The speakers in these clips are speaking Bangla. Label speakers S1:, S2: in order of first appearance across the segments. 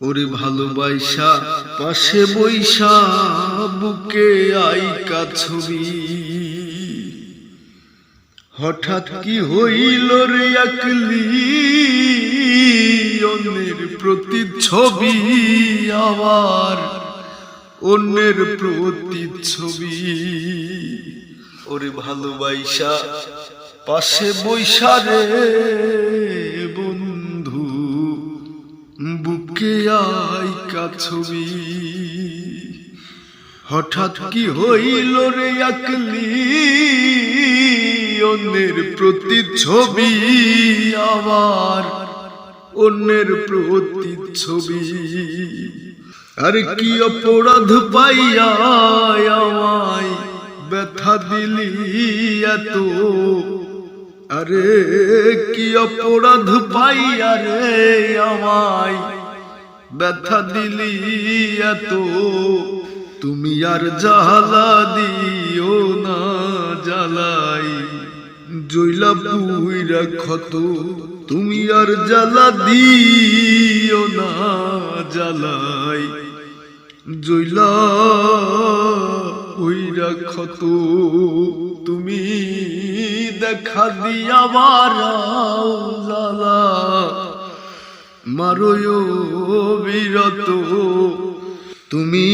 S1: ওরে ভালোবাসা পাশে বৈশা বুকে আইকা ছবি হঠাৎ কি হইল রে আকলি অন্যের প্রতিচ্ছবি আবার অন্যের প্রতিচ্ছবি। ওরে ভালোবাসা পাশে বৈশা রে বন্ধু বুকে আইকা ছবি হঠাৎ কি হইল রে আকলি অন্যের প্রতিচ্ছবি আবার অন্যের প্রতিচ্ছবি। আর কি অপরাধ পাইয়া আমায় ব্যথা দিলি এত, আরে কি অপরাধ পাইয়া রে আমায় ব্যথা দিলি এত, তুমি আর জ্বালা দিও না জ্বালাই জইলা পুইরা ক্ষত, তুমি আর জ্বালা দিও না জ্বালাই জইলা পুইরা ক্ষত। তুমি দেখা দিয়া বারাও জ্বালা মারো বিরত, তুমি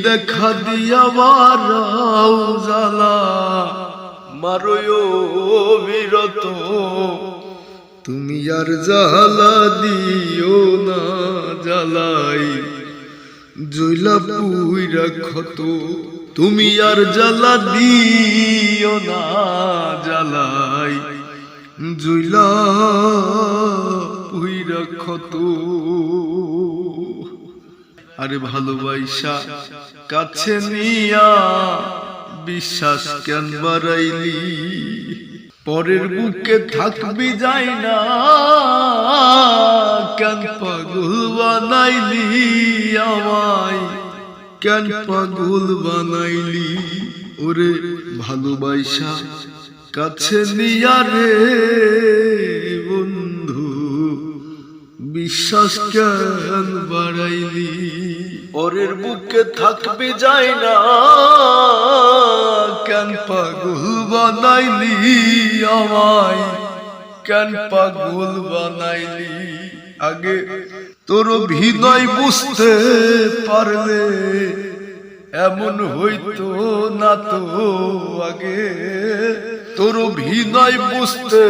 S1: দেখা দিয়া বারাও জ্বালা মারো বিরত, তুমি আর জ্বালা দিও না জ্বালাই জইলা পুইরা ক্ষত, তুমি আর জ্বালা দিও না জ্বালাই জইলা পুইরা ক্ষত। আরে ভালোবাসা কাছে নিয়া বিশ্বাস কেন বাড়াইলি, পরের বুকে থাকবি যাই না কেন পাগল বানাইলি আমায়, কেন পাগল বানাইলি। ওরে ভালোবাসা কাছে নিয়া রে বন্ধু বিশ্বাস কেন বাড়াইলি, পরের বুকে থাকবি যাই না কেন পাগল বানাইলি আমায়, কেন পাগল বানাইলি। আগে তোর হৃদয় বুঝতে পারলে এমন হইতো না তো, আগে তোর হৃদয় বুঝতে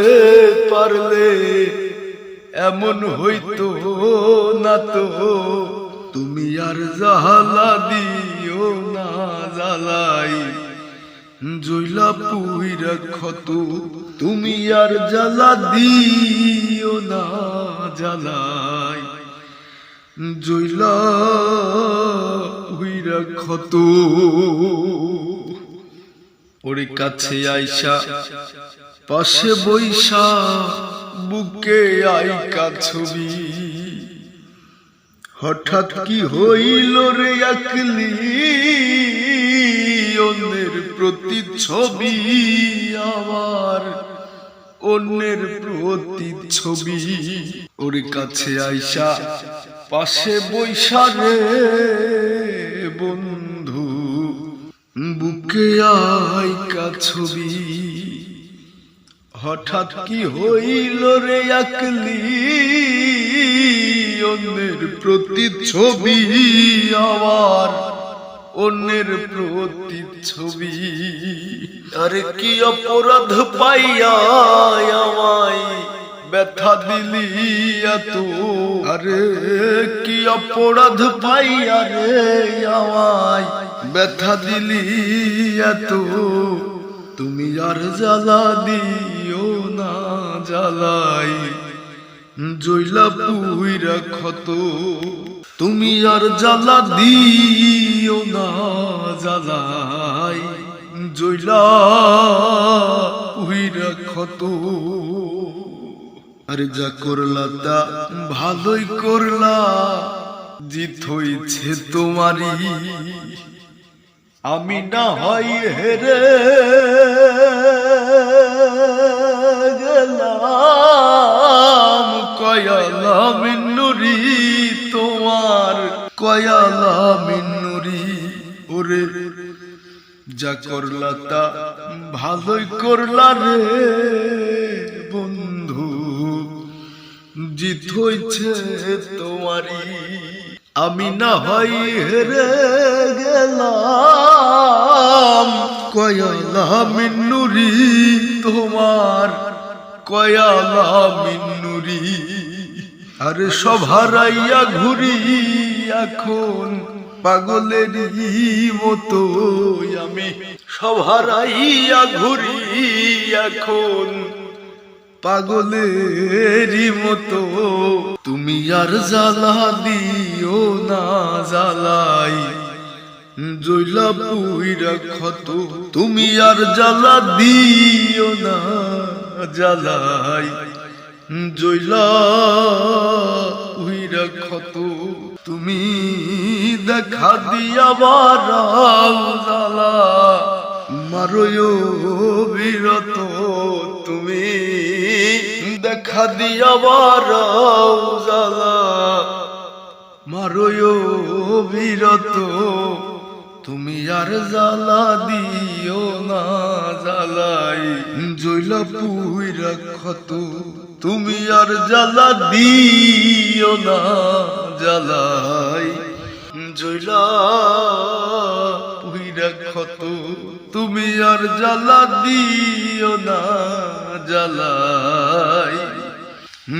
S1: পারলে এমন হইতো না তো, তুমি আর জ্বালা দিও না জ্বালাই জইলা পুইরা ক্ষত, তুমি আর জ্বালা দিও না জ্বালাই জইলা পুইরা ক্ষত। ওরে কাছে আইসা পাশে বৈশা বুকে আইকা ছবি হঠাৎ কি হইল রে আকলি অন্যের প্রতিচ্ছবি আবার অন্যের প্রতিচ্ছবি। ওর কাছে আইসা পাশে বৈশা রে বন্ধু বুকে আইকা ছবি হঠাৎ কি হইল রে আকলি অন্যের প্রতিচ্ছবি আবার অন্যের প্রতিচ্ছবি। আরে কি অপরাধ পাইয়া আমায় ব্যথা দিলি এত, আরে কি অপরাধ পাইয়া রে আমায় ব্যথা দিলি এত, তুমি আর জ্বালা দিও না জ্বালাই জইলা পুইরা ক্ষত, তুমি আর জ্বালা দিও না জ্বালাই জইলা পুইরা ক্ষত। আরে যা করলা তা ভালোই করলা, জিত হইছে তোমারই, আমি না হয় হেরে গেলাম কয়ালাম নুরি তোমার কয়ালা মিন্নুরি ওরে যা করলা তা ভালোই করলা রে বন্ধু জিত হইছে তোমারি আমি না হয় হেরে গেলাম কয়ালা মিন্নুরি তোমার কয়ালা মিন্নুরি আরে সব হারাইয়া ঘুরি এখন পাগলেরই মতো আমি সব হারাইয়া ঘুরি এখন পাগলেরই মতো তুমি আর জ্বালা দিও না জ্বালাই জইলা পুইরা ক্ষত তুমি আর জ্বালা দিও না জ্বালাই জইলা পুইরা ক্ষত তুমি দেখা দিয়া বারাও জ্বালা মারো বিরত তুমি দেখা দিয়া বারাও জ্বালা মারো বিরত তুমি আর জ্বালা দিও না জ্বালাই জইলা পুইরা ক্ষত তুমি আর জ্বালা দিও না জ্বালাই জইলা পুইরা ক্ষত তুমি আর জ্বালা দিও না জ্বালাই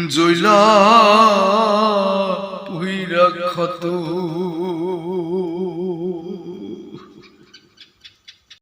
S1: জইলা পুইরা ক্ষত